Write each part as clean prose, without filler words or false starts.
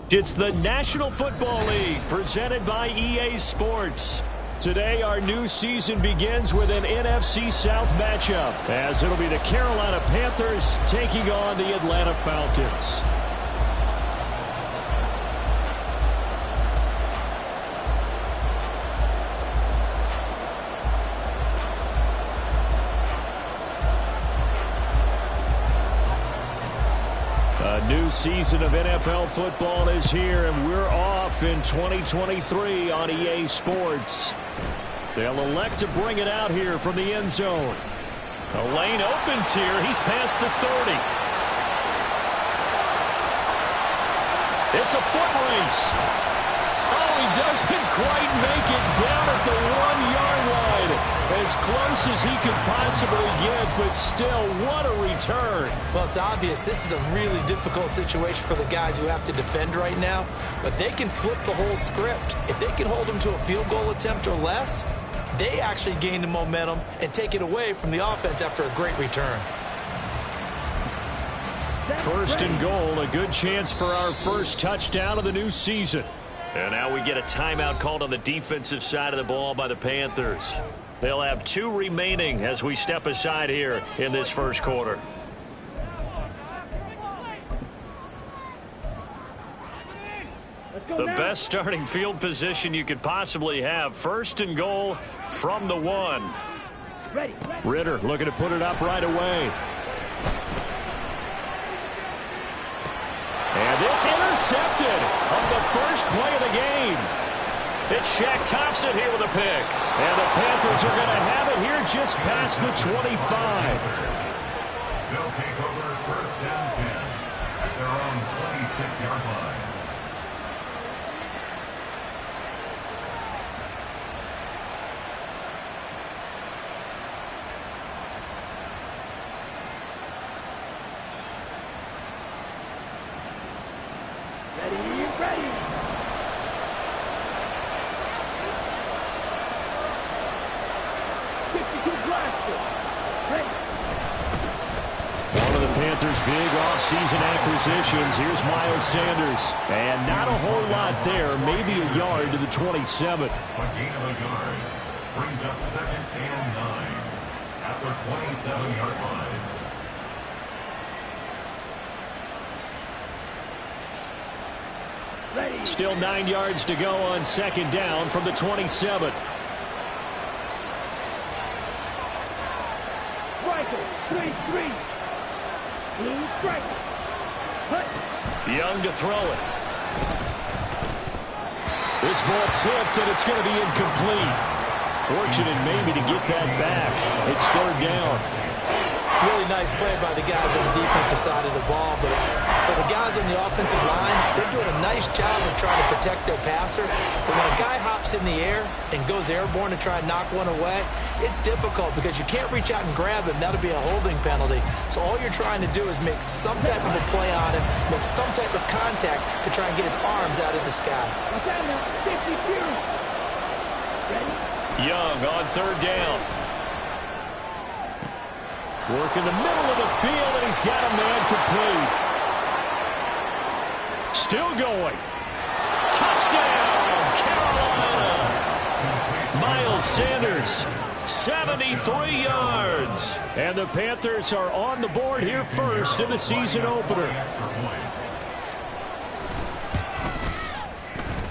It's the National Football League presented by EA Sports. Today, our new season begins with an NFC South matchup, as it'll be the Carolina Panthers taking on the Atlanta Falcons. A new season of NFL football is here, and we're off in 2023 on EA Sports. They'll elect to bring it out here from the end zone. The lane opens here. He's past the 30. It's a foot race. Oh, he doesn't quite make it down at the 1-yard line. As close as he could possibly get, but still, what a return. Well, it's obvious this is a really difficult situation for the guys who have to defend right now, but they can flip the whole script. If they can hold them to a field goal attempt or less, they actually gain the momentum and take it away from the offense after a great return. First and goal, a good chance for our first touchdown of the new season. And now we get a timeout called on the defensive side of the ball by the Panthers. They'll have 2 remaining as we step aside here in this first quarter. The best starting field position you could possibly have. First and goal from the 1. Ritter looking to put it up right away. And this intercepted on the first play of the game. It's Shaq Thompson here with a pick. And the Panthers are going to have it here just past the 25. They'll take over first down 10 at their own 26-yard line. Panthers' big offseason acquisitions. Here's Miles Sanders. And not a whole lot there. Maybe a yard to the 27. A gain of a yard brings up 2nd and 9 at the 27-yard line. Still 9 yards to go on 2nd down from the 27. Young to throw it. This ball tipped, and it's going to be incomplete. Fortunate maybe to get that back. It's 3rd down. Really nice play by the guys on the defensive side of the ball, but for the guys on the offensive line, they're doing a nice job of trying to protect their passer. But when a guy hops in the air and goes airborne to try and knock one away, it's difficult because you can't reach out and grab him. That'll be a holding penalty. So all you're trying to do is make some type of a play on him, make some type of contact to try and get his arms out of the sky. Young on 3rd down. Work in the middle of the field, and he's got a man complete. Still going. Touchdown, Carolina. Miles Sanders, 73 yards. And the Panthers are on the board here first in the season opener.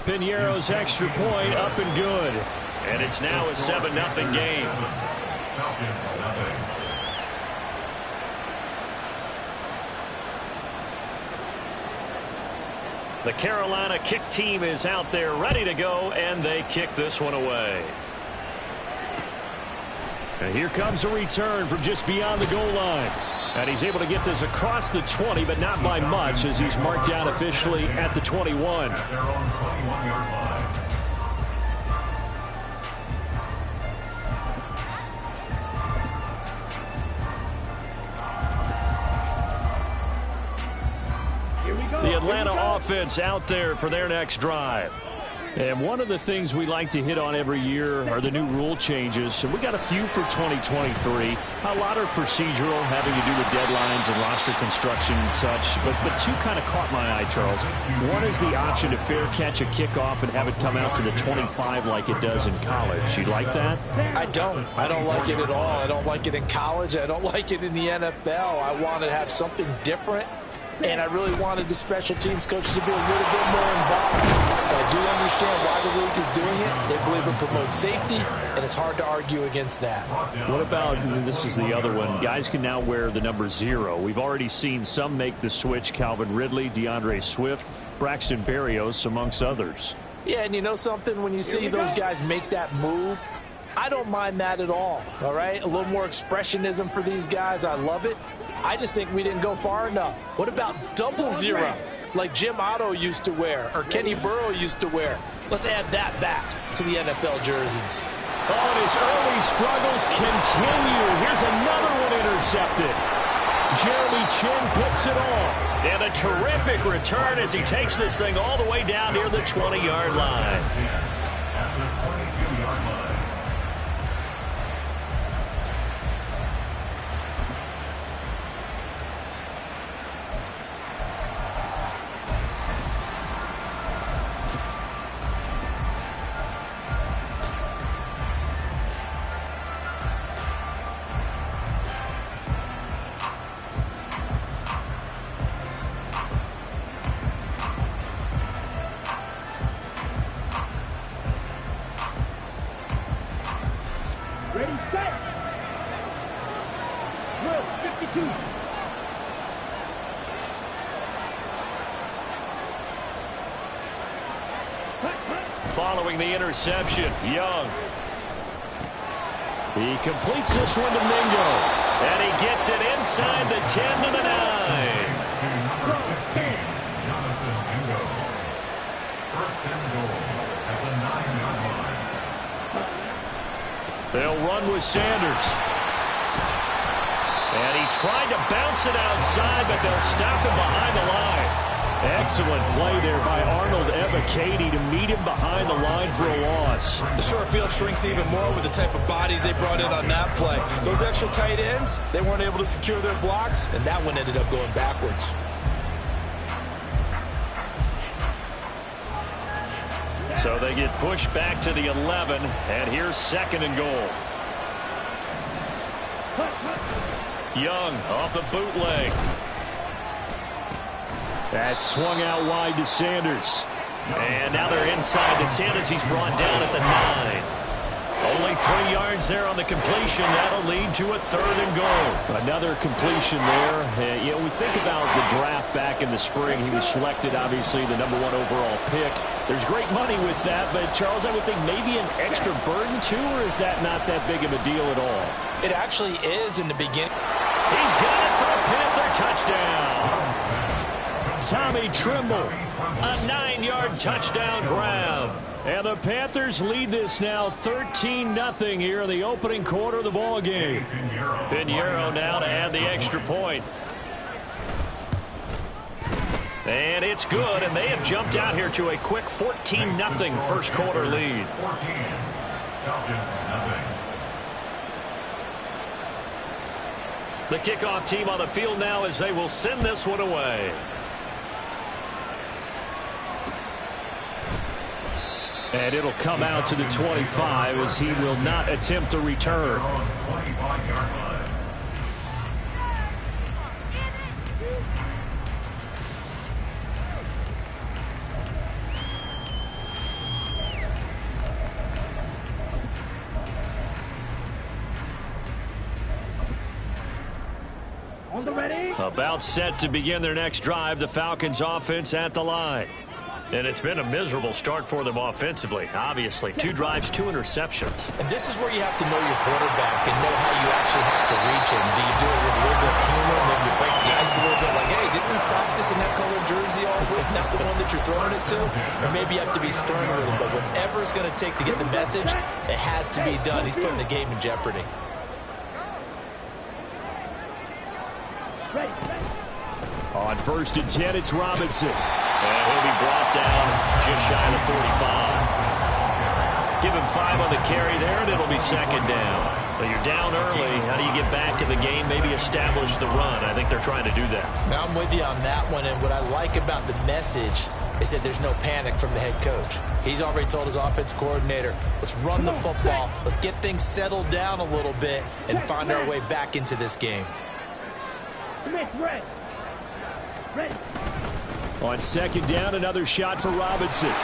Piñeiro's extra point up and good. And it's now a 7-0 game. Falcons nothing. The Carolina kick team is out there ready to go, and they kick this one away. And here comes a return from just beyond the goal line. And he's able to get this across the 20, but not by much, as he's marked down officially at the 21. At their own 21-yard line. The Atlanta offense out there for their next drive. And one of the things we like to hit on every year are the new rule changes. And we got a few for 2023. A lot are procedural, having to do with deadlines and roster construction and such. But two kind of caught my eye, Charles. One is the option to fair catch a kickoff and have it come out to the 25 like it does in college. You like that? I don't. I don't like it at all. I don't like it in college. I don't like it in the NFL. I want to have something different. And I really wanted the special teams coaches to be a little bit more involved. But I do understand why the league is doing it. They believe it promotes safety, and it's hard to argue against that. What about, this is the other one, guys can now wear the number 0. We've already seen some make the switch, Calvin Ridley, DeAndre Swift, Braxton Berrios, amongst others. Yeah, and you know something? When you see those guys make that move, I don't mind that at all right? A little more expressionism for these guys. I love it. I just think we didn't go far enough. What about double 0, like Jim Otto used to wear or Kenny Burrow used to wear? Let's add that back to the NFL jerseys. Oh, and his early struggles continue. Here's another one intercepted. Jeremy Chin picks it off. And a terrific return as he takes this thing all the way down near the 20-yard line. At the 22-yard line. Ready, set. Drill, 52. Following the interception, Young. He completes this one to Mingo. And he gets it inside the 10 to the 9. Jonathan Mingo. First and goal at the 9-yard line. They'll run with Sanders. And he tried to bounce it outside, but they'll stop him behind the line. Excellent play there by Arnold Ebiketie to meet him behind the line for a loss. The short field shrinks even more with the type of bodies they brought in on that play. Those extra tight ends, they weren't able to secure their blocks, and that one ended up going backwards. So they get pushed back to the 11, and here's second and goal. Young off the bootleg. That's swung out wide to Sanders. And now they're inside the 10 as he's brought down at the 9. Only 3 yards there on the completion. That'll lead to a third and goal. Another completion there. You know, we think about the draft back in the spring. He was selected, obviously, the #1 overall pick. There's great money with that, but, Charles, I would think maybe an extra burden, too, or is that not that big of a deal at all? It actually is in the beginning. He's got it for a Panther touchdown. Tommy Trimble, a 9-yard touchdown grab. And the Panthers lead this now 13-0 here in the opening quarter of the ball game. Pinheiro now to add the extra point. And it's good, and they have jumped out here to a quick 14-0 first quarter lead. 14. Falcons, nothing. The kickoff team on the field now as they will send this one away. And it'll come out to the 25 as he will not attempt a return. On 25-yard line. On the ready. About set to begin their next drive, the Falcons offense at the line. And it's been a miserable start for them offensively. Obviously, 2 drives, 2 interceptions. And this is where you have to know your quarterback and know how you actually have to reach him. Do you do it with a little bit of humor? Maybe you break the ice a little bit like, hey, didn't we practice in that colored jersey all week? Not the one that you're throwing it to? Or maybe you have to be stern with him. But whatever it's going to take to get the message, it has to be done. He's putting the game in jeopardy. On first and 10, it's Robinson. And he'll be brought down just shy of the 45. Give him 5 on the carry there, and it'll be second down. But you're down early. How do you get back in the game, maybe establish the run? I think they're trying to do that. Now, I'm with you on that one, and what I like about the message is that there's no panic from the head coach. He's already told his offensive coordinator, let's run the football, let's get things settled down a little bit and find our way back into this game. Ready. On second down, another shot for Robinson.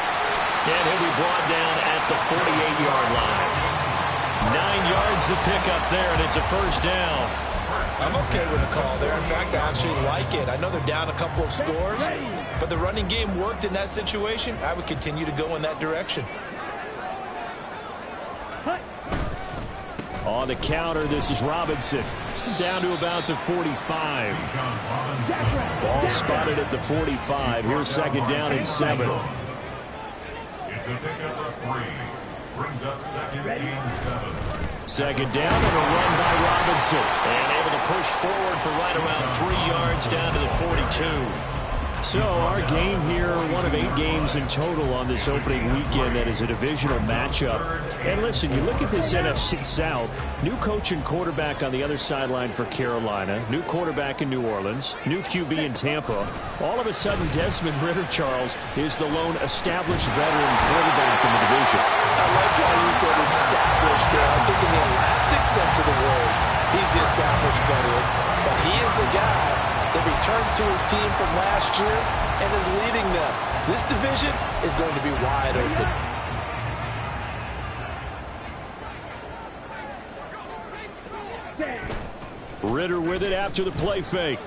And he'll be brought down at the 48-yard line. 9 yards to pick up there, and it's a first down. I'm okay with the call there. In fact, I actually like it. I know they're down a couple of scores, but the running game worked in that situation. I would continue to go in that direction. On the counter, this is Robinson. Down to about the 45. Ball spotted at the 45. Here's second down and 7. It's a pickup of 3. Brings up second and 7. Second down and a run by Robinson. And able to push forward for right around 3 yards down to the 42. So our game here, one of 8 games in total on this opening weekend that is a divisional matchup. And listen, you look at this NFC South, new coach and quarterback on the other sideline for Carolina, new quarterback in New Orleans, new QB in Tampa. All of a sudden, Desmond Ridder, Charles, is the lone established veteran quarterback in the division. I like how you said established there. I think in the elastic sense of the word, he's the established veteran. But he is the guy that returns to his team from last year and is leading them. This division is going to be wide open. Ridder with it after the play fake.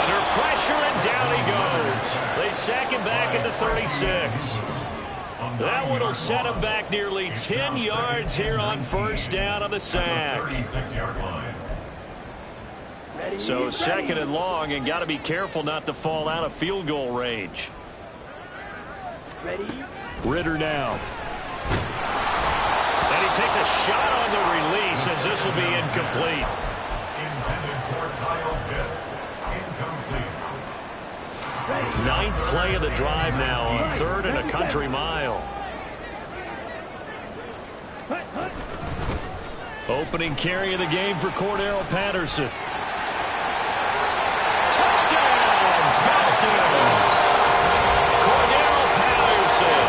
Under pressure, and down he goes. They sack him back at the 36. That one will set him back nearly 10 yards here on first down on the sack. 36-yard line. So second and long, and got to be careful not to fall out of field goal range. Ridder now. And he takes a shot on the release as this will be incomplete. Intended for Kyle Pitts. Incomplete. 9th play of the drive now on 3rd and a country mile. Opening carry of the game for Cordero Patterson. Touchdown, Falcons! Cordero Patterson,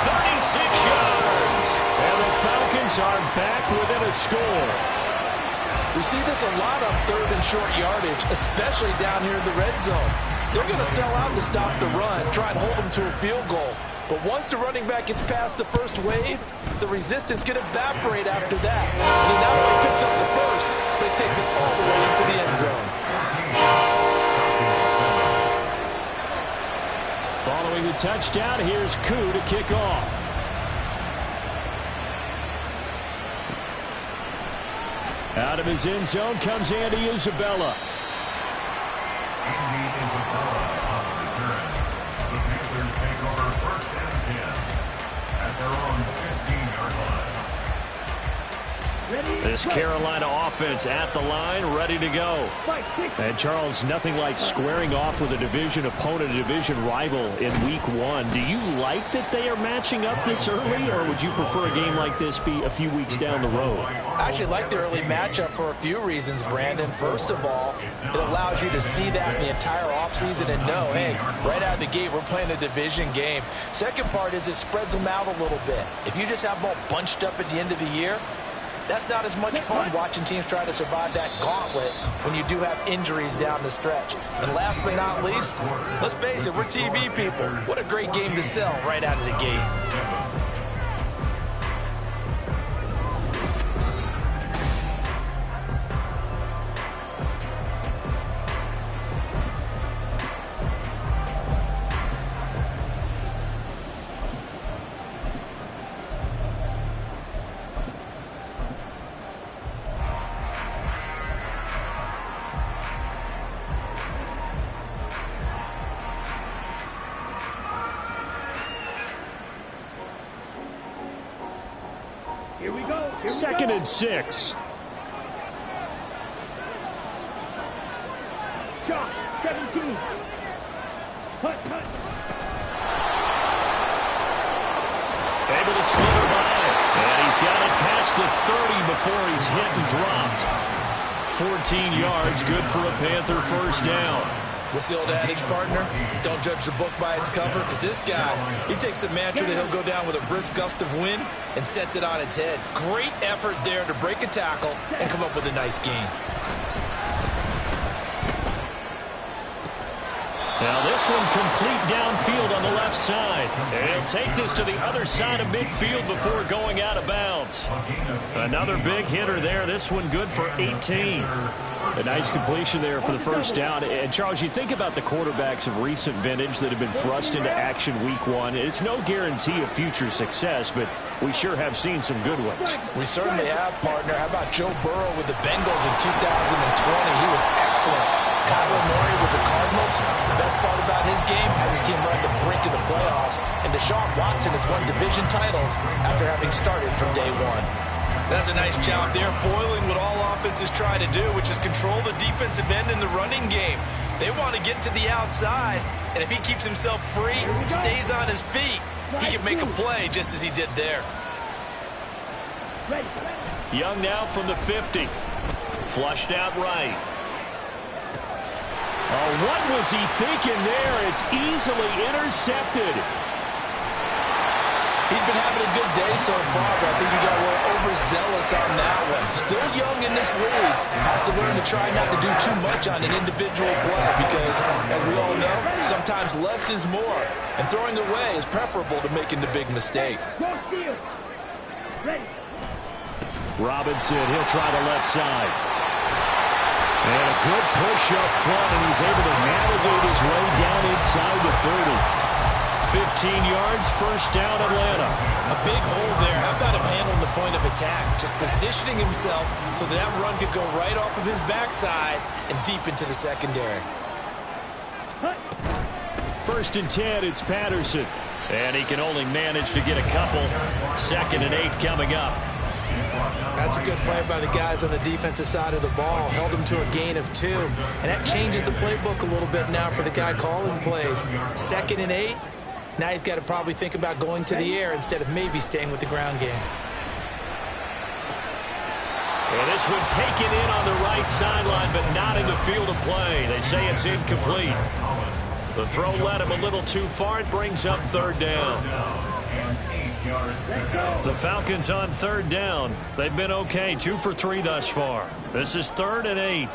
36 yards. And the Falcons are back within a score. We see this a lot on 3rd and short yardage, especially down here in the red zone. They're going to sell out to stop the run, try and hold them to a field goal. But once the running back gets past the first wave, the resistance can evaporate after that. And he not only picks up the first, but he takes it all the way into the end zone. Following the touchdown, here's Koo to kick off. Out of his end zone comes Andy Isabella. Andy Isabella on the return. The Panthers take over 1st and 10 at their own 15-yard line. This Carolina offense at the line, ready to go. And Charles, nothing like squaring off with a division opponent, a division rival in week 1. Do you like that they are matching up this early, or would you prefer a game like this be a few weeks down the road? I actually like the early matchup for a few reasons, Brandon. First of all, it allows you to see that in the entire offseason and know, hey, right out of the gate, we're playing a division game. Second part is it spreads them out a little bit. If you just have them all bunched up at the end of the year, that's not as much fun watching teams try to survive that gauntlet when you do have injuries down the stretch. And last but not least, let's face it, we're TV people. What a great game to sell right out of the gate. Here we go. 2nd and 6. Shot, 17. Hut. will slither by. And he's got it past the 30 before he's hit and dropped. 14 yards, good for a Panther first down. What's the old adage, partner? Don't judge the book by its cover, because this guy, he takes the mantra that he'll go down with a brisk gust of wind and sets it on its head. Great effort there to break a tackle and come up with a nice gain. Now this one complete downfield on the left side. And he'll take this to the other side of midfield before going out of bounds. Another big hitter there. This one good for 18. A nice completion there for the first down. And, Charles, you think about the quarterbacks of recent vintage that have been thrust into action week one. It's no guarantee of future success, but we sure have seen some good ones. We certainly have, partner. How about Joe Burrow with the Bengals in 2020? He was excellent. Kyler Murray with the Cardinals. The best part about his game has his team right at the brink of the playoffs. And Deshaun Watson has won division titles after having started from day one. That's a nice job there, foiling what all offenses try to do, which is control the defensive end in the running game. They want to get to the outside, and if he keeps himself free, stays on his feet, he can make a play just as he did there. Young now from the 50. Flushed out right. Oh, what was he thinking there? It's easily intercepted. He's been having a good day so far, but I think he got a little overzealous on that one. Still young in this league. Has to learn to try not to do too much on an individual play because, as we all know, sometimes less is more. And throwing away is preferable to making the big mistake. Robinson, he'll try the left side. And a good push up front, and he's able to navigate his way down inside the 30. 15 yards, first down, Atlanta. A big hole there. How about him handling the point of attack? Just positioning himself so that run could go right off of his backside and deep into the secondary. First and 10, it's Patterson. And he can only manage to get a couple. 2nd and 8 coming up. That's a good play by the guys on the defensive side of the ball. Held him to a gain of 2. And that changes the playbook a little bit now for the guy calling plays. 2nd and 8. Now he's got to probably think about going to the air instead of maybe staying with the ground game. And this one taken in on the right sideline, but not in the field of play. They say it's incomplete. The throw led him a little too far. It brings up 3rd down. The Falcons on 3rd down. They've been okay, 2 for 3 thus far. This is 3rd and 8.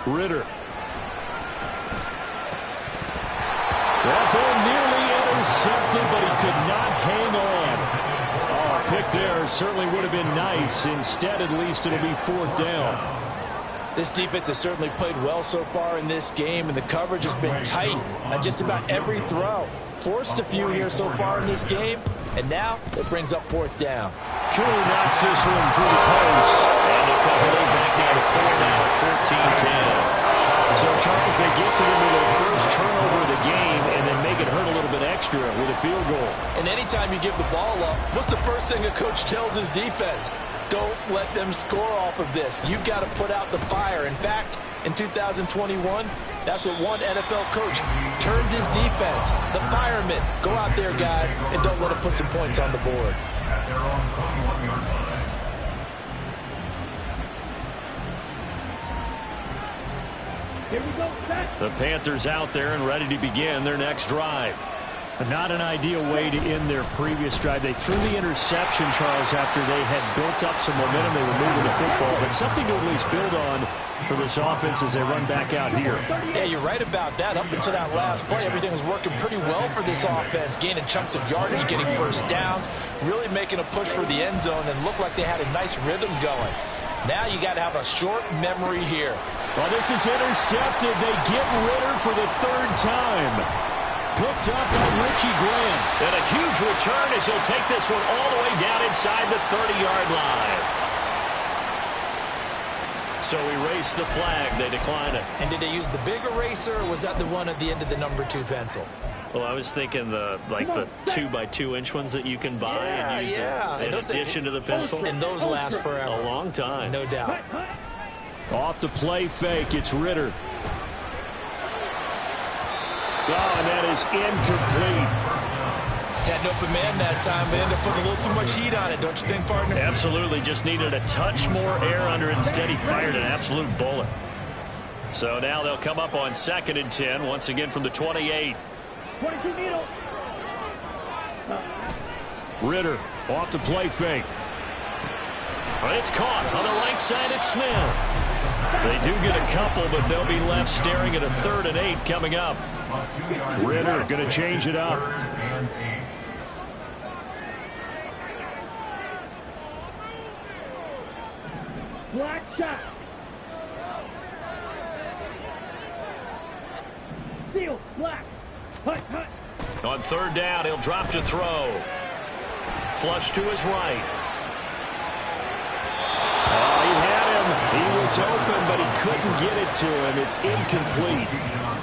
Ritter. That ball nearly intercepted, but he could not hang on. Oh, a pick there certainly would have been nice. Instead, at least, it'll be 4th down. This defense has certainly played well so far in this game, and the coverage has been tight on just about every throw. Forced a few here so far in this game, and now it brings up 4th down. Cooley knocks this one through the post. And they'll cut the lead back down to 4 now, 14-10. So, Charles, they get to them with their first turnover of the game and then make it hurt a little bit extra with a field goal. And anytime you give the ball up, what's the first thing a coach tells his defense? Don't let them score off of this. You've got to put out the fire. In fact, in 2021, that's what one NFL coach termed his defense. The firemen. Go out there, guys, and don't let them put some points on the board. Here we go, set. The Panthers out there and ready to begin their next drive. Not an ideal way to end their previous drive. They threw the interception, Charles, after they had built up some momentum. They were moving the football, but something to at least build on for this offense as they run back out here. Yeah, you're right about that. Up until that last play, everything was working pretty well for this offense, gaining chunks of yardage, getting first downs, really making a push for the end zone, and looked like they had a nice rhythm going. Now you got to have a short memory here. Well, this is intercepted. They get Ritter for the 3rd time. Picked up by Richie Graham. And a huge return as he'll take this one all the way down inside the 30-yard line. So erase the flag. They decline it. And did they use the big eraser, or was that the one at the end of the number 2 pencil? Well, I was thinking the 2x2-inch ones that you can buy and use in addition to the pencil. And those last forever. A long time. No doubt. Off the play fake, it's Ritter. Oh, and that is incomplete. Had an open man that time. They ended up putting a little too much heat on it, don't you think, partner? Absolutely. Just needed a touch more air under it. Instead, he fired an absolute bullet. So now they'll come up on 2nd and 10, once again from the 28. 22 needle. Ritter off the play fake. But it's caught on the right side at Smith. They do get a couple, but they'll be left staring at a 3rd and 8 coming up. Ritter going to change it up. Black shot. Seal. Black. Hut, hut. On 3rd down, he'll drop to throw. Flush to his right. Oh, he had him. He was open, but he couldn't get it to him. It's incomplete.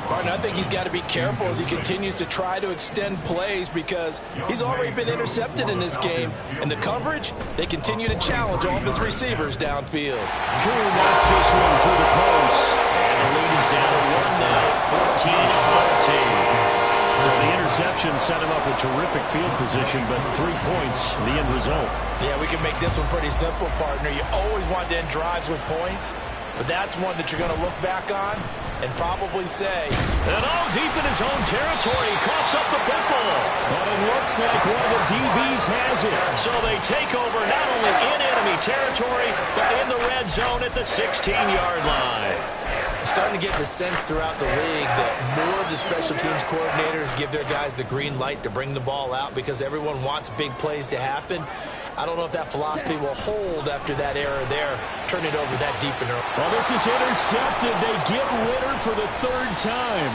Partner, I think he's got to be careful as he continues to try to extend plays because he's already been intercepted in this game. And the coverage, they continue to challenge all of his receivers downfield. Drew knocks this one through the post. And the lead is down to 1 now, 14-13. So the interception set him up with terrific field position, but 3 points, the end result. Yeah, we can make this one pretty simple, partner. You always want to end drives with points, but that's one that you're going to look back on and probably say. And all deep in his own territory, he coughs up the football. But it looks like one of the DBs has it. So they take over not only in enemy territory, but in the red zone at the 16-yard line. Starting to get the sense throughout the league that more of the special teams coordinators give their guys the green light to bring the ball out because everyone wants big plays to happen. I don't know if that philosophy will hold after that error there. Turn it over that deep in early. Well, this is intercepted. They get Ritter for the 3rd time.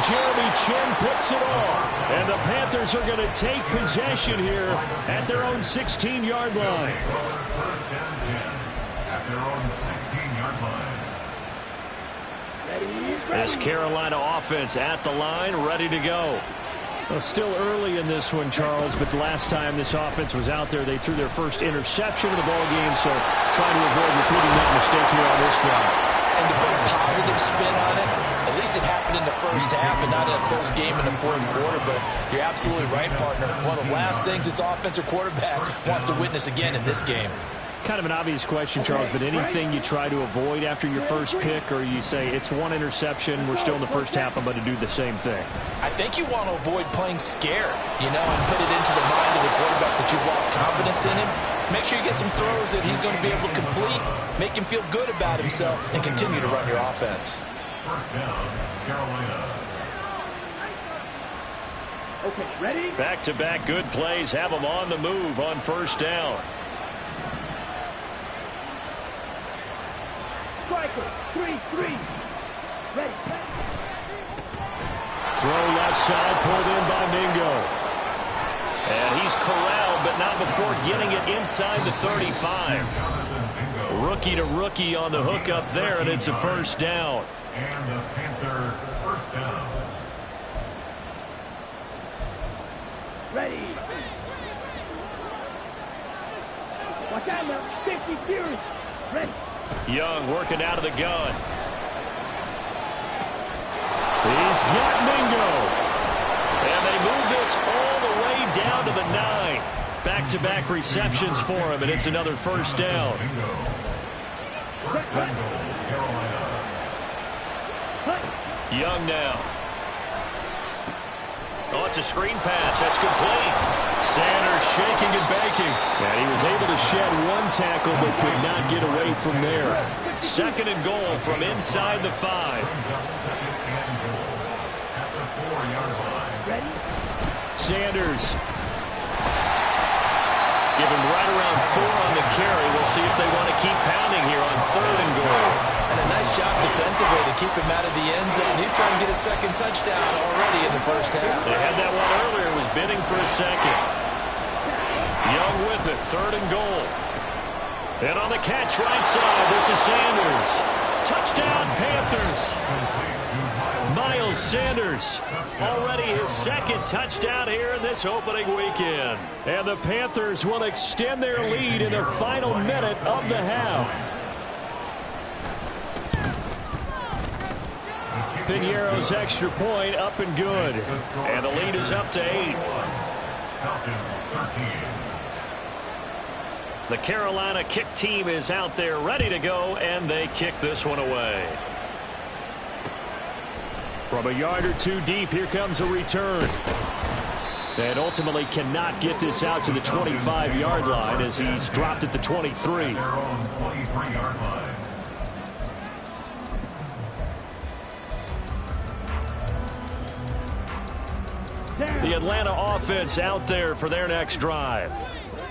Jeremy Chin picks it off. And the Panthers are going to take possession here at their own 16-yard line. First and 10 at their own 16-yard line. This Carolina offense at the line, ready to go. Well, still early in this one, Charles, but the last time this offense was out there, they threw their first interception of the ball game, so trying to avoid repeating that mistake here on this drive. And to put a positive spin on it, at least it happened in the first half and not in a close game in the 4th quarter, but you're absolutely right, partner. One of the last things this offensive quarterback wants to witness again in this game. Kind of an obvious question, Charles, but anything you try to avoid after your first pick, or you say it's one interception, we're still in the first half, I'm going to do the same thing? I think you want to avoid playing scared, and put it into the mind of the quarterback that you've lost confidence in him. Make sure you get some throws that he's going to be able to complete, make him feel good about himself, and continue to run your offense. First down, Carolina. Okay, ready? Back-to-back good plays have them on the move on 1st down. Striker, 3-3. Ready. Throw left side, pulled in by Mingo. And he's corralled, but not before getting it inside the 35. Rookie to rookie on the hook up there, and it's a 1st down. And the Panther 1st down. Ready. Watch out now. 50 Fury. Ready. Young working out of the gun. He's got Mingo. And they move this all the way down to the 9. Back-to-back receptions for him, and it's another 1st down. Young now. Oh, it's a screen pass. That's complete. Sanders shaking and baking. And he was able to shed one tackle, but could not get away from there. 2nd and goal from inside the 5. Sanders. Give him right around 4 on the carry. We'll see if they want to keep pounding here on 3rd and goal. And a nice job defensively to keep him out of the end zone. He's trying to get his 2nd touchdown already in the 1st half. They had that one earlier. Was bidding for a 2nd. Young with it. 3rd and goal. And on the catch right side, this is Sanders. Touchdown, Panthers. Miles Sanders, already his 2nd touchdown here in this opening weekend. And the Panthers will extend their lead in the final minute of the half. Piñeiro's extra point up and good. And the lead is up to 8. Falcons 13. The Carolina kick team is out there ready to go, and they kick this one away. From a yard or two deep, here comes a return. And ultimately cannot get this out to the 25-yard line as he's dropped at the 23. Their own 23-yard line. The Atlanta offense out there for their next drive.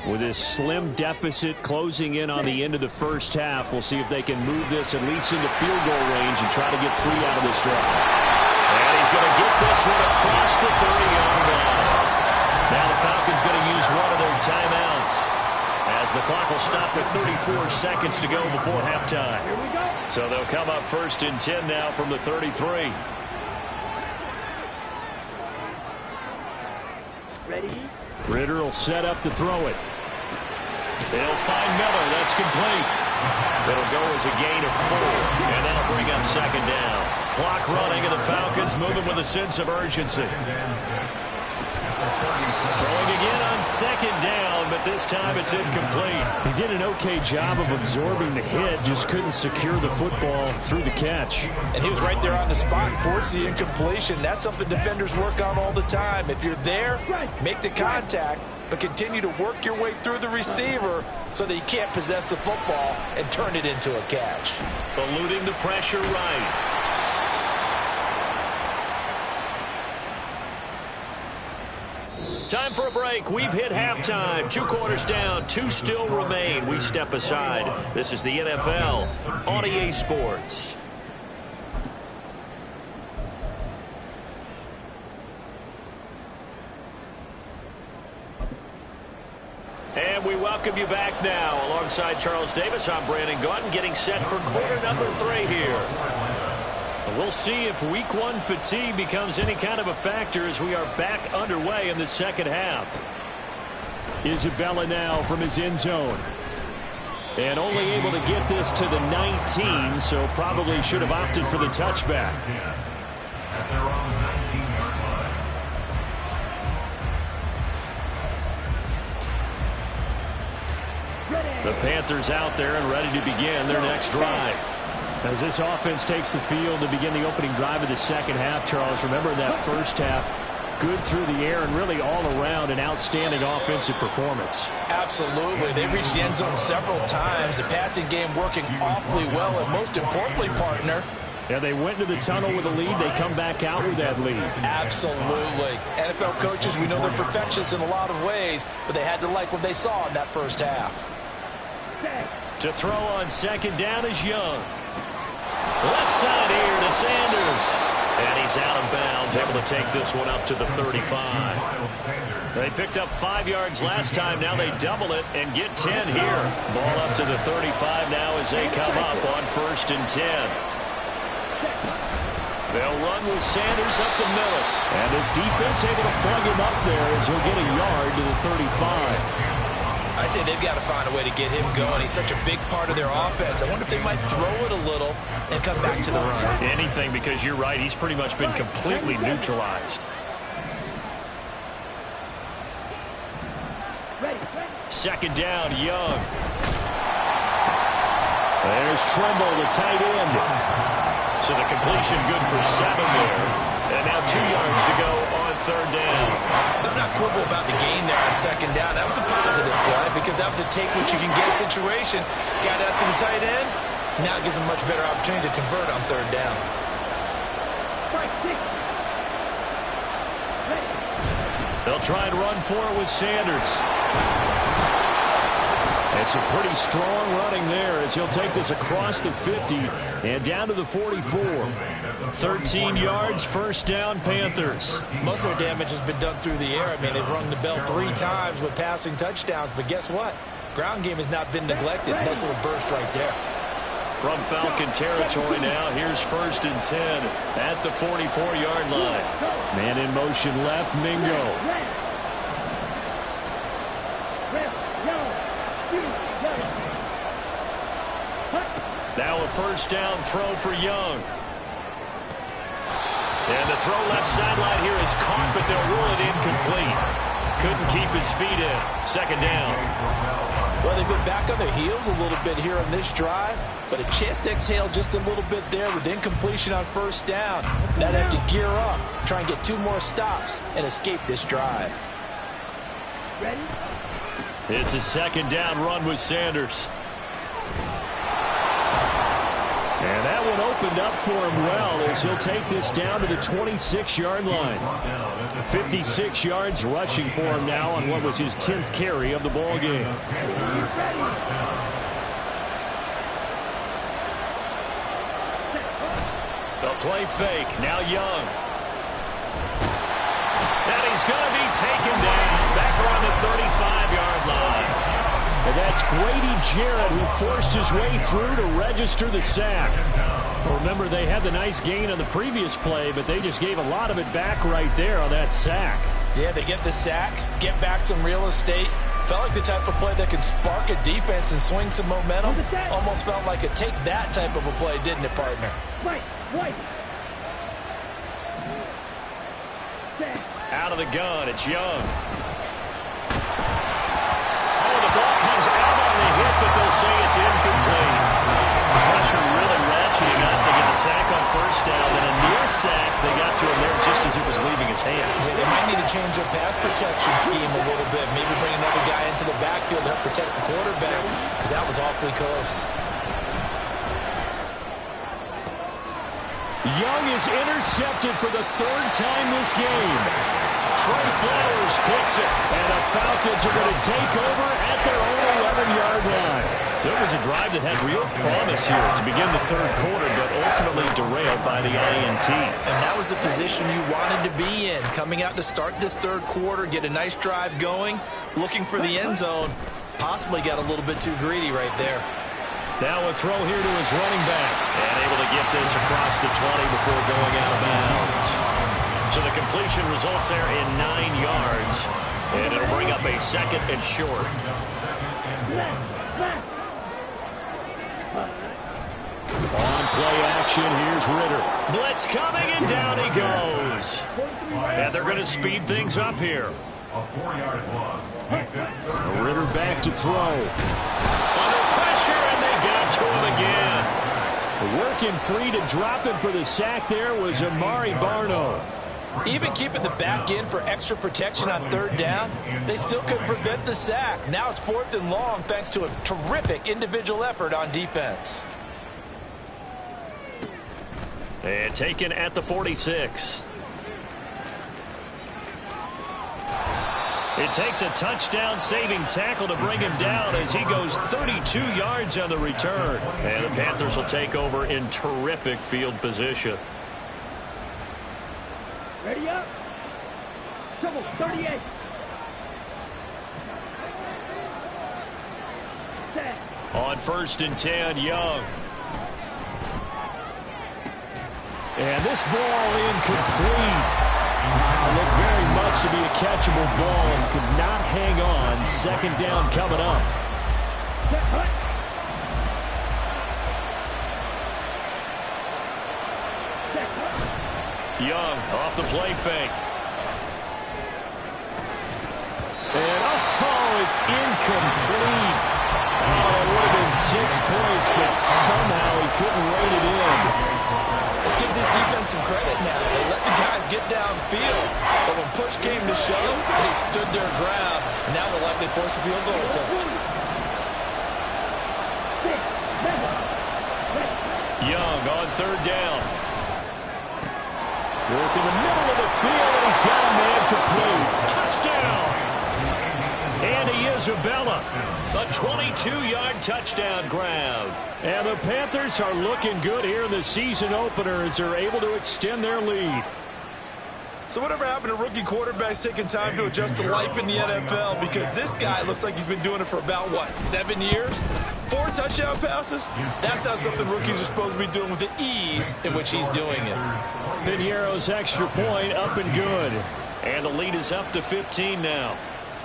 With this slim deficit closing in on the end of the first half, we'll see if they can move this at least into field goal range and try to get 3 out of this drive. And he's going to get this one across the 30-yard line. Now the Falcons going to use one of their timeouts, as the clock will stop with 34 seconds to go before halftime. Here we go. So they'll come up 1st and 10 now from the 33. Ready? Ritter will set up to throw it. They'll find Miller. That's complete. It'll go as a gain of 4, and that'll bring up 2nd down. Clock running, and the Falcons moving with a sense of urgency. Throwing again on 2nd down, but this time it's incomplete. He did an okay job of absorbing the hit, just couldn't secure the football through the catch. And he was right there on the spot and forced the incompletion. That's something defenders work on all the time. If you're there, make the contact, but continue to work your way through the receiver so that you can't possess the football and turn it into a catch. Eluding the pressure right. Time for a break. We've hit halftime. 2 quarters down. 2 still remain. We step aside. This is the NFL on EA Sports. And we welcome you back now. Alongside Charles Davis, I'm Brandon Gaudin, getting set for quarter number 3 here. We'll see if week 1 fatigue becomes any kind of a factor as we are back underway in the second half. Isabella now from his end zone. And only able to get this to the 19, so probably should have opted for the touchback. At their own 19-yard line. The Panthers out there and ready to begin their next drive. As this offense takes the field to begin the opening drive of the second half, Charles, remember that first half, good through the air and really all around an outstanding offensive performance. Absolutely. They've reached the end zone several times. The passing game working awfully well, and most importantly, partner, Yeah, they went to the tunnel with a lead. They come back out with that lead. absolutely. NFL coaches, we know they're perfectionists in a lot of ways, but they had to like what they saw in that first half. To throw on 2nd down is Young. Left side here to Sanders. And he's out of bounds, able to take this one up to the 35. They picked up 5 yards last time. Now they double it and get 10 here. Ball up to the 35 now as they come up on 1st and 10. They'll run with Sanders up to Miller. And this defense able to plug him up there as he'll get a yard to the 35. I'd say they've got to find a way to get him going. He's such a big part of their offense. I wonder if they might throw it a little and come back to the run. Anything, because you're right. He's pretty much been completely neutralized. Second down, Young. There's Trimble, the tight end. So the completion good for 7 there. And now 2 yards to go on 3rd down. Let's not quibble about the gain there on 2nd down. That was a positive play because that was a take-what-you-can-get situation. Got out to the tight end. Now it gives them much better opportunity to convert on 3rd down. They'll try and run for it with Sanders. It's a pretty strong running there as he'll take this across the 50 and down to the 44. 13 yards, 1st down, Panthers. Most of their damage has been done through the air. I mean, they've rung the bell 3 times with passing touchdowns, but guess what? Ground game has not been neglected. Nice little burst right there. From Falcon territory now, here's 1st and 10 at the 44-yard line. Man in motion left, Mingo. Now a 1st down throw for Young. And the throw left sideline here is caught, but they'll rule it incomplete. Couldn't keep his feet in. Second down. Well, they've been back on their heels a little bit here on this drive, but a chance to exhale just a little bit there with incompletion on first down. Now they have to gear up, try and get 2 more stops, and escape this drive. Ready? It's a second down run with Sanders. And that one opened up for him well as he'll take this down to the 26-yard line. 56 yards rushing for him now on what was his 10th carry of the ball game. The play fake. Now Young. And he's going to be taken down back around the 35-yard line. And that's Grady Jarrett who forced his way through to register the sack. Remember, they had the nice gain on the previous play, but they just gave a lot of it back right there on that sack. Yeah, they get the sack, get back some real estate. Felt like the type of play that can spark a defense and swing some momentum. Almost felt like a take that type of a play, didn't it, partner? Wait. Out of the gun, it's Young. Oh, the ball comes out on the hit, but they'll say it's incomplete. The pressure really ratcheting up. They get the sack on first down, and a near sack. They got to him there just as it was leaving his hand. Yeah, they might need to change their pass protection scheme a little bit. Maybe bring another guy into the backfield to help protect the quarterback, because that was awfully close. Young is intercepted for the 3rd time this game. Trey Flowers picks it, and the Falcons are going to take over at their own 11-yard line. So it was a drive that had real promise here to begin the 3rd quarter, but ultimately derailed by the INT. And that was the position you wanted to be in, coming out to start this 3rd quarter, get a nice drive going, looking for the end zone. Possibly got a little bit too greedy right there. Now a throw here to his running back. And able to get this across the 20 before going out of bounds. So the completion results there in 9 yards. And it'll bring up a 2nd and short. On play action, here's Ritter. Blitz coming, and down he goes. And they're going to speed things up here. A 4-yard loss makes it 3rd. Ritter back to throw. Under pressure, and they got to him again. Working free to drop him for the sack there was Amari Barno. Even keeping the back in for extra protection on 3rd down, they still couldn't prevent the sack. Now it's 4th and long thanks to a terrific individual effort on defense. And taken at the 46. It takes a touchdown-saving tackle to bring him down as he goes 32 yards on the return. And the Panthers will take over in terrific field position. Ready up. Trouble, 38. Set. On 1st and 10, Young. And this ball incomplete. Looked very much to be a catchable ball and could not hang on. 2nd down coming up. Young off the play fake. And it's incomplete. Oh, it would have been 6 points, but somehow he couldn't rein it in. Let's give this defense some credit now. They let the guys get downfield, but when push came to shove, they stood their ground, and now they'll likely force a field goal attempt. Young on 3rd down. Work in the middle of the field, and he's got a man complete. Touchdown! Andy Isabella, a 22-yard touchdown grab. And the Panthers are looking good here in the season opener as they're able to extend their lead. So whatever happened to rookie quarterbacks taking time to adjust to life in the NFL? Because this guy looks like he's been doing it for about, 7 years? 4 touchdown passes? That's not something rookies are supposed to be doing with the ease in which he's doing it. Piñeiro's extra point up and good. And the lead is up to 15 now.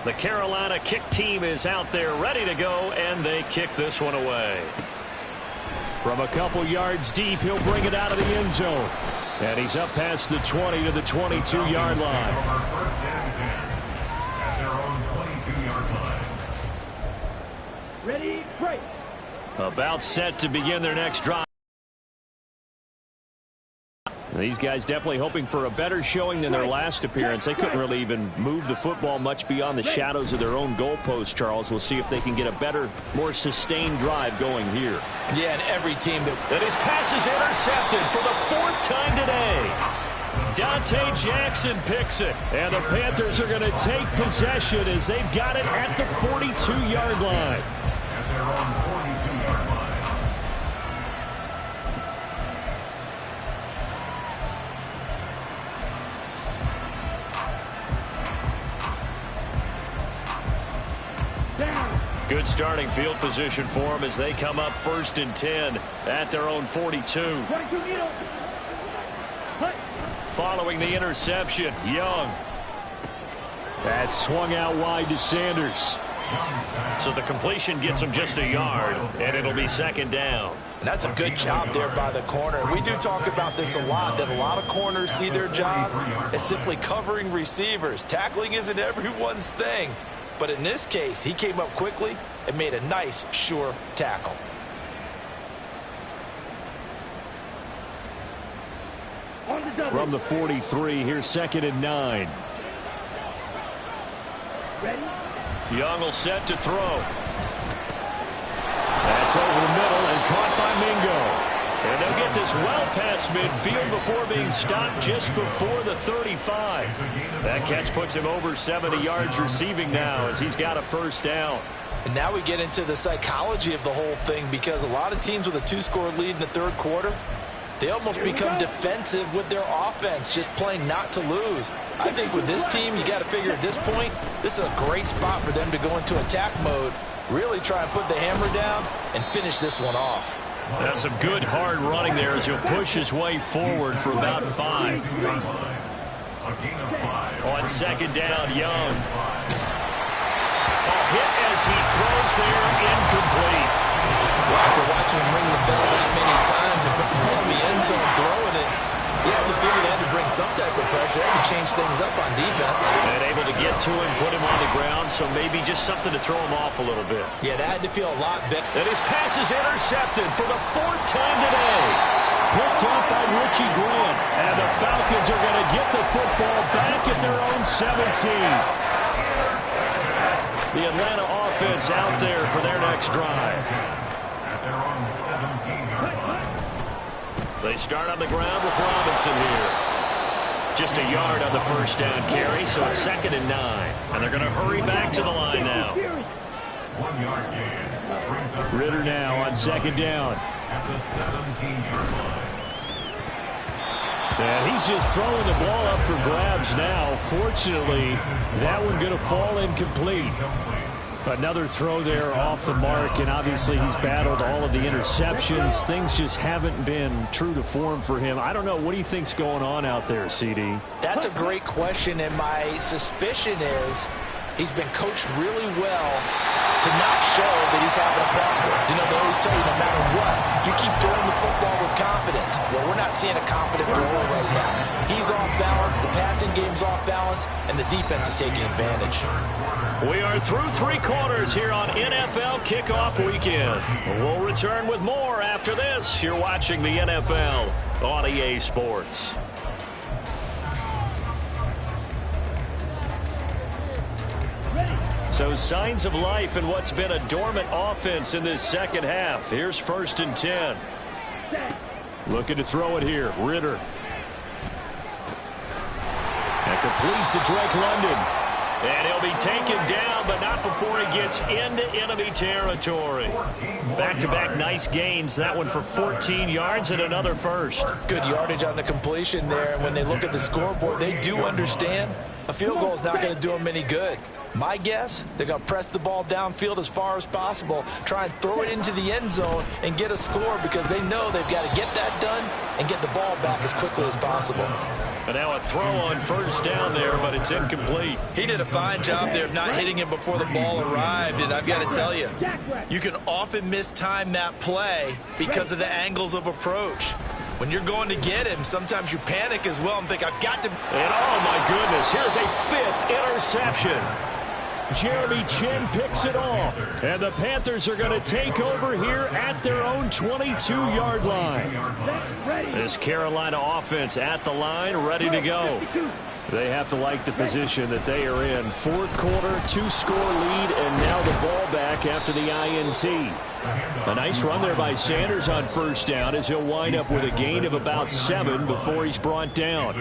The Carolina kick team is out there ready to go, and they kick this one away. From a couple yards deep, he'll bring it out of the end zone. And he's up past the 20 to the 22-yard line. First and 10 at their own 22-yard line. Ready, break. About set to begin their next drive. These guys definitely hoping for a better showing than their last appearance. They couldn't really even move the football much beyond the shadows of their own goalpost, Charles. We'll see if they can get a better, more sustained drive going here. Yeah, and every team that his pass is intercepted for the 4th time today. Dante Jackson picks it, and the Panthers are going to take possession as they've got it at the 42-yard line. At their own 42-yard line. Good starting field position for them as they come up 1st and 10 at their own 42. Following the interception, Young. That swung out wide to Sanders. So the completion gets him just a yard, and it'll be 2nd down. And that's a good job there by the corner. We do talk about this a lot, that a lot of corners see their job as simply covering receivers. Tackling isn't everyone's thing. But in this case, he came up quickly and made a nice, sure tackle. From the 43, here's 2nd and 9. Ready? Young will set to throw. That's over the middle and caught by Mingo. And they'll get this well past midfield before being stopped just before the 35. That catch puts him over 70 yards receiving now as he's got a 1st down. And now we get into the psychology of the whole thing, because a lot of teams with a 2-score lead in the 3rd quarter, they almost become defensive with their offense, just playing not to lose. I think with this team, you got to figure at this point, this is a great spot for them to go into attack mode, really try and put the hammer down and finish this one off. That's some good hard running there as he'll push his way forward for about 5. On 2nd down, Young. A hit as he throws there, incomplete. Well, after watching him ring the bell that many times and put the ball in the end zone throwing it, you had to figure they had to bring some type of pressure. They had to change things up on defense. And able to get to him, put him on the ground, so maybe just something to throw him off a little bit. Yeah, that had to feel a lot better. And his pass is intercepted for the 4th time today. Picked up by Richie Grant. And the Falcons are going to get the football back at their own 17. The Atlanta offense out there for their next drive. At their own 17-yard line. They start on the ground with Robinson here. Just a yard on the 1st down carry, so it's 2nd and 9. And they're going to hurry back to the line now. 1-yard gain. Brings up Ritter now on 2nd down. at the 17-yard line. And he's just throwing the ball up for grabs now. Fortunately, that one going to fall incomplete. Another throw there off the mark, and obviously he's battled all of the interceptions. Things just haven't been true to form for him. I don't know. What do you think's going on out there, CD? That's a great question, and my suspicion is he's been coached really well to not show that he's having a problem. You know, they always tell you no matter what, you keep throwing the football with confidence. Well, we're not seeing a confident thrower right now. He's off balance, the passing game's off balance, and the defense is taking advantage. We are through 3 quarters here on NFL Kickoff Weekend. We'll return with more after this. You're watching the NFL on EA Sports. So signs of life in what's been a dormant offense in this 2nd half. Here's 1st and 10. Looking to throw it here. Ritter. And complete to Drake London. And he'll be taken down, but not before he gets into enemy territory. Back-to-back nice gains. That one for 14 yards and another 1st. Good yardage on the completion there. And when they look at the scoreboard, they do understand a field goal is not going to do them any good. My guess, they're going to press the ball downfield as far as possible, try and throw it into the end zone and get a score, because they know they've got to get that done and get the ball back as quickly as possible. And now a throw on first down there, but it's incomplete. He did a fine job there of not hitting him before the ball arrived, and I've got to tell you, you can often mistime that play because of the angles of approach. When you're going to get him, sometimes you panic as well and think, I've got to... And oh my goodness, here's a 5th interception. Jeremy Chin picks it off. And the Panthers are going to take over here at their own 22-yard line. This Carolina offense at the line, ready to go. They have to like the position that they are in. 4th quarter, 2-score lead, and now the ball back after the INT. A nice run there by Sanders on first down as he'll wind up with a gain of about 7 before he's brought down.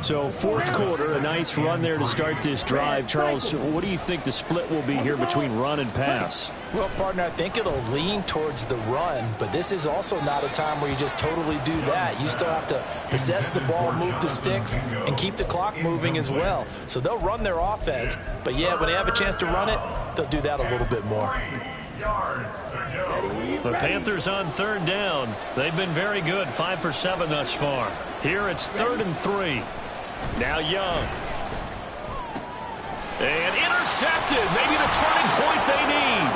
So 4th quarter, a nice run there to start this drive. Charles, what do you think the split will be here between run and pass? Well, partner, I think it'll lean towards the run, but this is also not a time where you just totally do that. You still have to possess the ball, move the sticks, and keep the clock moving as well. So they'll run their offense, but yeah, when they have a chance to run it, they'll do that a little bit more. The Panthers on 3rd down. They've been very good, 5 for 7 thus far. Here it's 3rd and 3. Now Young. And intercepted. Maybe the turning point they need.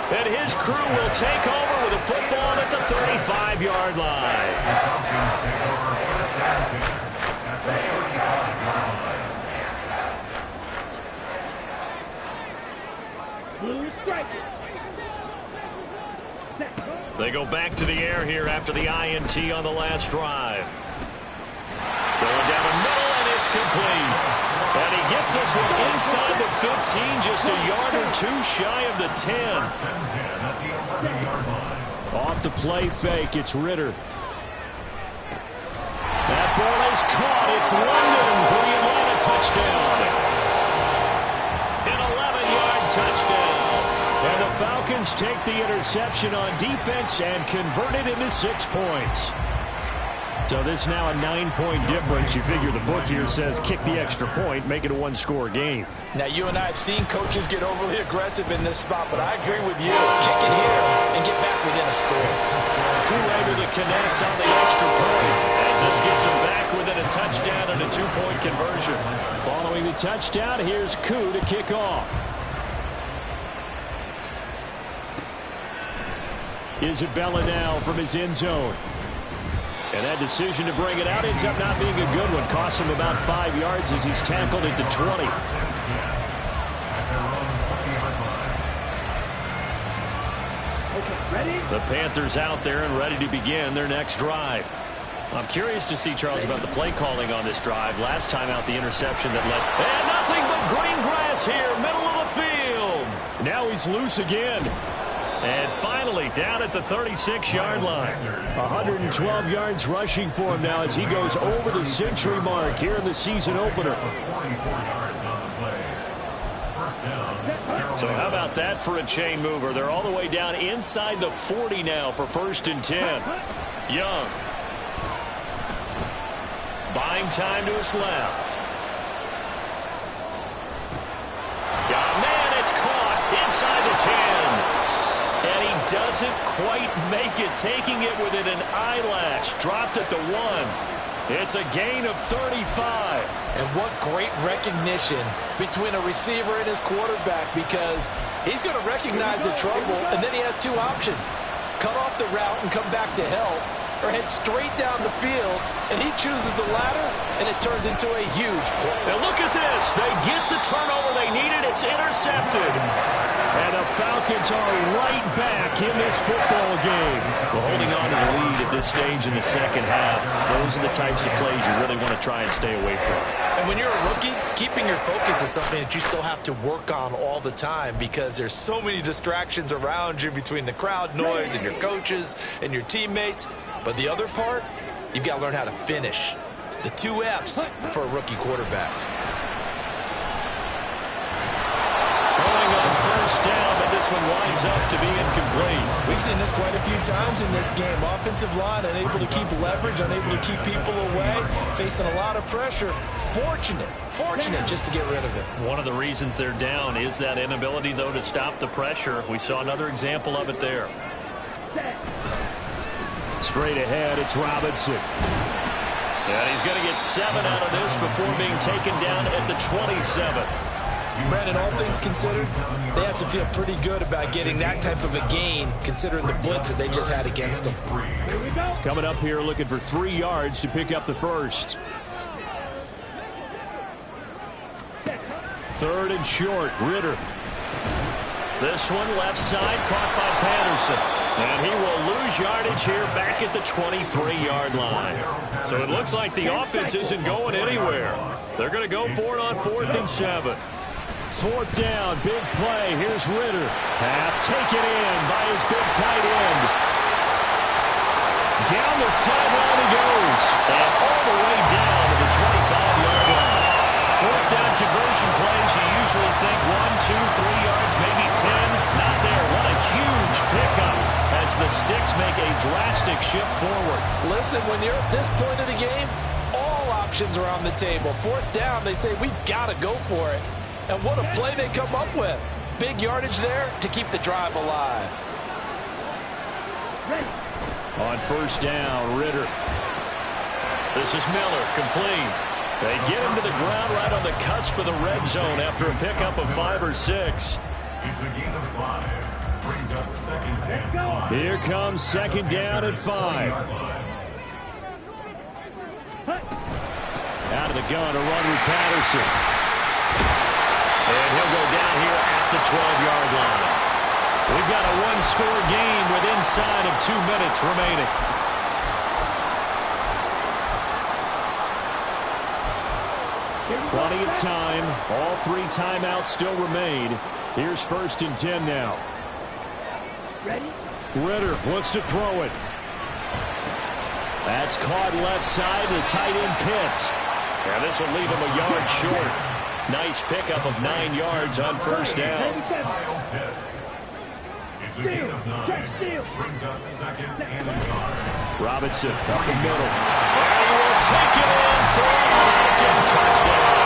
And his crew will take over with a football at the 35-yard line. They go back to the air here after the INT on the last drive. Going down the middle, and it's complete. And he gets this one inside the 15, just a yard or 2 shy of the 10. Off the play fake, it's Ritter. That ball is caught. It's London for the Atlanta touchdown. An 11-yard touchdown. And the Falcons take the interception on defense and convert it into 6 points. So this now a 9-point difference. You figure the book here says kick the extra point, make it a 1-score game. Now, you and I have seen coaches get overly aggressive in this spot, but I agree with you. Kick it here and get back within a score. Crew able to connect on the extra point as this gets them back within a touchdown and a 2-point conversion. Following the touchdown, here's Koo to kick off. Isabella now from his end zone. And that decision to bring it out ends up not being a good one. Costs him about 5 yards as he's tackled at the 20. The Panthers out there and ready to begin their next drive. I'm curious to see, Charles, about the play calling on this drive. Last time out, the interception that led. And nothing but green grass here, middle of the field. Now he's loose again. And finally, down at the 36-yard line. 112 yards rushing for him now as he goes over the century mark here in the season opener. So how about that for a chain mover? They're all the way down inside the 40 now for 1st and 10. Young. Buying time to his left. Yeah, man, it's caught inside the 10. And he doesn't quite make it, taking it within an eyelash. Dropped at the 1. It's a gain of 35. And what great recognition between a receiver and his quarterback, because he's going to recognize the trouble, and then he has 2 options. Cut off the route and come back to help, or head straight down the field, and he chooses the latter, and it turns into a huge play. Now look at this. They get the turnover they needed. It's intercepted. And the Falcons are right back in this football game. Well, holding on to the lead at this stage in the second half, those are the types of plays you really want to try and stay away from. And when you're a rookie, keeping your focus is something that you still have to work on all the time, because there's so many distractions around you between the crowd noise and your coaches and your teammates. But the other part, you've got to learn how to finish. It's the 2 F's for a rookie quarterback. Throwing on first down, but this one winds up to be incomplete. We've seen this quite a few times in this game. Offensive line unable to keep leverage, unable to keep people away, facing a lot of pressure. Fortunate just to get rid of it. One of the reasons they're down is that inability, though, to stop the pressure. We saw another example of it there. Straight ahead, it's Robinson. And he's going to get 7 out of this before being taken down at the 27. Brandon, all things considered, they have to feel pretty good about getting that type of a gain, considering the blitz that they just had against them. Coming up here looking for 3 yards to pick up the first. 3rd and short, Ritter. This one left side caught by Patterson. And he will lose yardage here back at the 23-yard line. So it looks like the offense isn't going anywhere. They're going to go for it on 4th and 7. 4th down, big play. Here's Ritter. Pass taken in by his big tight end. Down the sideline he goes. And all the way down to the 25-yard line. 4th down conversion plays, you usually think 1, 2, 3 yards, maybe 10. Not there. What a huge pickup as the Sticks make a drastic shift forward. Listen, when you're at this point of the game, all options are on the table. 4th down, they say, we've got to go for it. And what a play they come up with. Big yardage there to keep the drive alive. On 1st down, Ritter. This is Miller, complete. They get him to the ground right on the cusp of the red zone after a pickup of 5 or 6. It's a gain of 5. Brings up 2nd and 5. Here comes 2nd down at 5. Out of the gun, a run with Patterson. And he'll go down here at the 12-yard line. We've got a 1-score game with inside of 2 minutes remaining. Plenty of time. All 3 timeouts still remain. Here's 1st and 10 now. Ready? Ritter wants to throw it. That's caught left side. The tight end Pitts. And this will leave him a yard short. Nice pickup of 9 yards on 1st down. It's a gain of 9. Brings up 2nd and 9. Robinson up the middle. And he will take it in for a Falcon touchdown.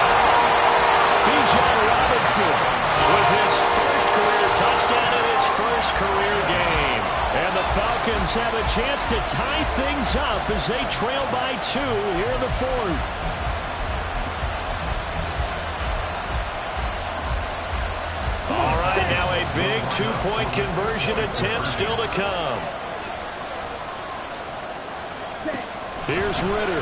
Bijan Robinson with his first career touchdown in his first career game. And the Falcons have a chance to tie things up as they trail by 2 here in the 4th. All right, now a big 2-point conversion attempt still to come. Here's Ritter.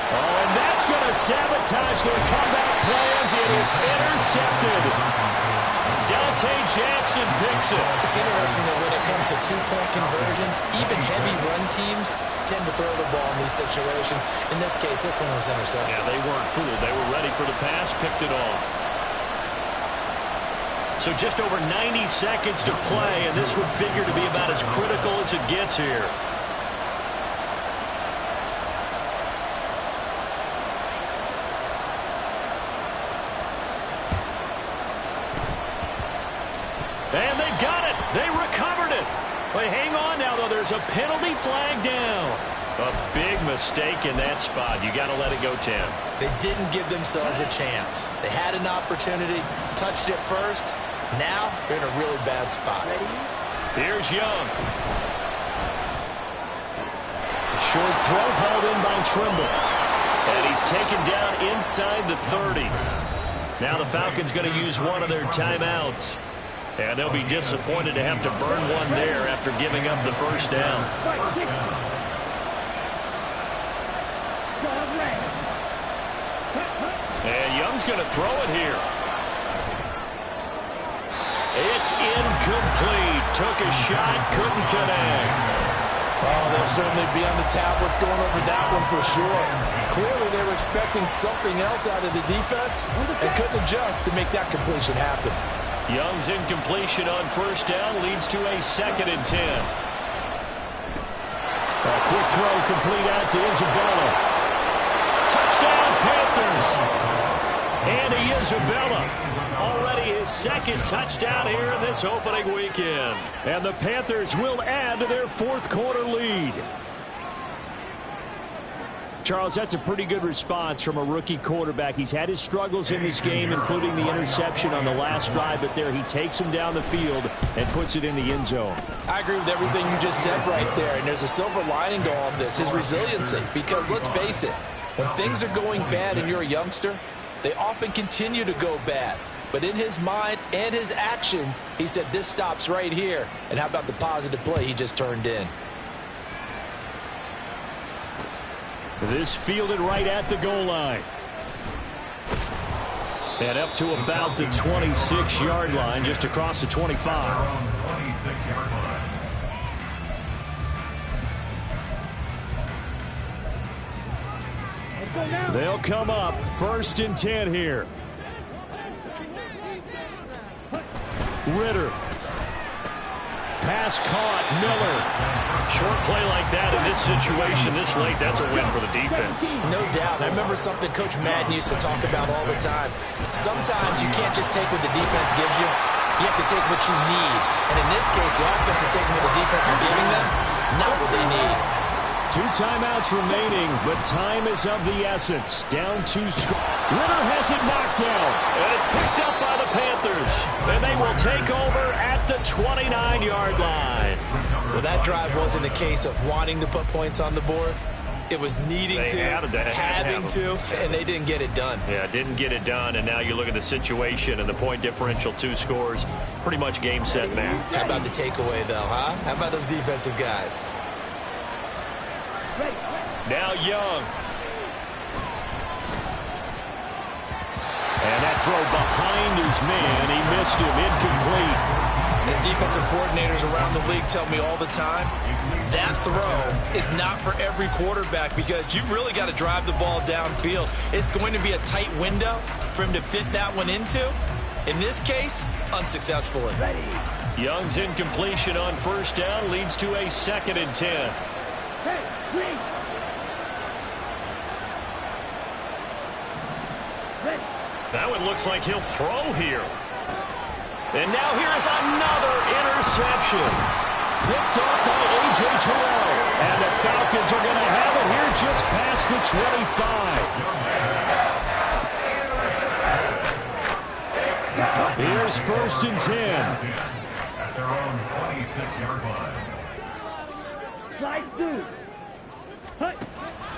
Oh, and that's going to sabotage their comeback plans. It is intercepted. Dante Jackson picks it. It's interesting that when it comes to 2-point conversions, even heavy run teams tend to throw the ball in these situations. In this case, this one was intercepted. Yeah, they weren't fooled. They were ready for the pass, picked it off. So just over 90 seconds to play, and this would figure to be about as critical as it gets here. And they've got it. They recovered it. But hang on now, though. There's a penalty flag down. A big mistake in that spot. You got to let it go 10. They didn't give themselves a chance. They had an opportunity, touched it first. Now they're in a really bad spot. Here's Young. Short throw hauled in by Trimble. And he's taken down inside the 30. Now the Falcons going to use one of their timeouts. And they'll be disappointed to have to burn one there after giving up the first down. And Young's going to throw it here. It's incomplete. Took a shot, couldn't connect. Oh, they'll certainly be on the tablets going over that one for sure. Clearly they were expecting something else out of the defense and couldn't adjust to make that completion happen. Young's incompletion on first down leads to a 2nd and 10. A quick throw complete out to Isabella. Touchdown, Panthers. Andy Isabella, already his 2nd touchdown here in this opening weekend. And the Panthers will add to their 4th quarter lead. Charles, that's a pretty good response from a rookie quarterback. He's had his struggles in this game, including the interception on the last drive, but there he takes him down the field and puts it in the end zone. I agree with everything you just said right there, and there's a silver lining to all of this, his resiliency, because let's face it, when things are going bad and you're a youngster, they often continue to go bad. But in his mind and his actions, he said, this stops right here. And how about the positive play he just turned in? This fielded right at the goal line. And up to about the 26-yard line, just across the 25. 26-yard line. They'll come up 1st and 10 here. Ritter. Pass caught. Miller. Short play like that in this situation this late, that's a win for the defense. No doubt. I remember something Coach Madden used to talk about all the time. Sometimes you can't just take what the defense gives you. You have to take what you need. And in this case, the offense is taking what the defense is giving them, not what they need. 2 timeouts remaining, but time is of the essence. Down 2 scores. Ritter has it knocked down. And it's picked up by the Panthers. And they will take over at the 29-yard line. Well, that drive wasn't a case of wanting to put points on the board. It was needing to, having to, and they didn't get it done. Yeah, didn't get it done, and now you look at the situation and the point differential, 2 scores, pretty much game, set, match. How about the takeaway, though, huh? How about those defensive guys? Now Young. And that throw behind his man. He missed him. Incomplete. As defensive coordinators around the league tell me all the time, that throw is not for every quarterback because you've really got to drive the ball downfield. It's going to be a tight window for him to fit that one into. In this case, unsuccessfully. Young's incompletion on 1st down leads to a 2nd and 10. That one looks like he'll throw here. And now here's another interception. Picked off by A.J. Terrell. And the Falcons are going to have it here just past the 25. Here's 1st and 10. At their own 26-yard line.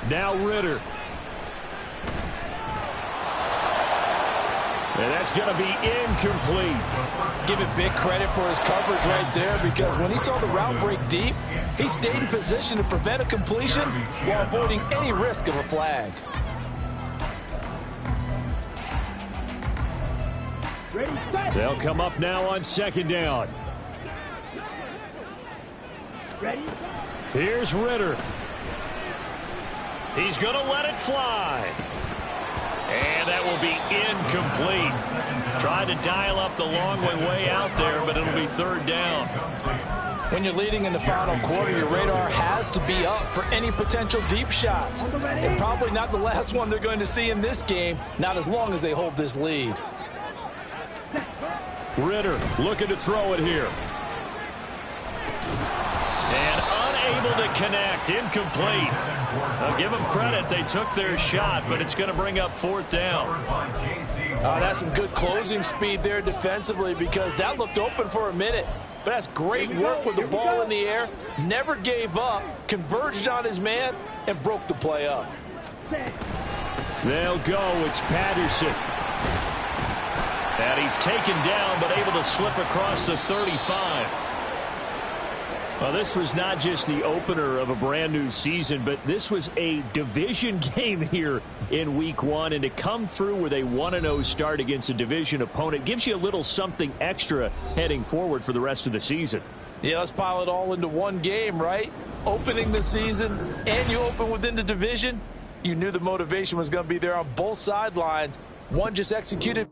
Now Ritter. And that's going to be incomplete. Give it big credit for his coverage right there because when he saw the route break deep, he stayed in position to prevent a completion while avoiding any risk of a flag. They'll come up now on 2nd down. Here's Ritter. He's going to let it fly. And that will be incomplete. Tried to dial up the long way out there, but it'll be 3rd down. When you're leading in the final quarter, your radar has to be up for any potential deep shots. And probably not the last one they're going to see in this game, not as long as they hold this lead. Ritter looking to throw it here. And unable to connect. Incomplete. I'll give them credit. They took their shot, but it's going to bring up 4th down. That's some good closing speed there defensively because that looked open for a minute. But that's great work with the ball in the air. Never gave up, converged on his man, and broke the play up. They'll go. It's Patterson. And he's taken down, but able to slip across the 35. Well, this was not just the opener of a brand new season, but this was a division game here in week 1. And to come through with a 1-0 start against a division opponent gives you a little something extra heading forward for the rest of the season. Yeah, let's pile it all into one game, right? Opening the season and you open within the division. You knew the motivation was going to be there on both sidelines. One just executed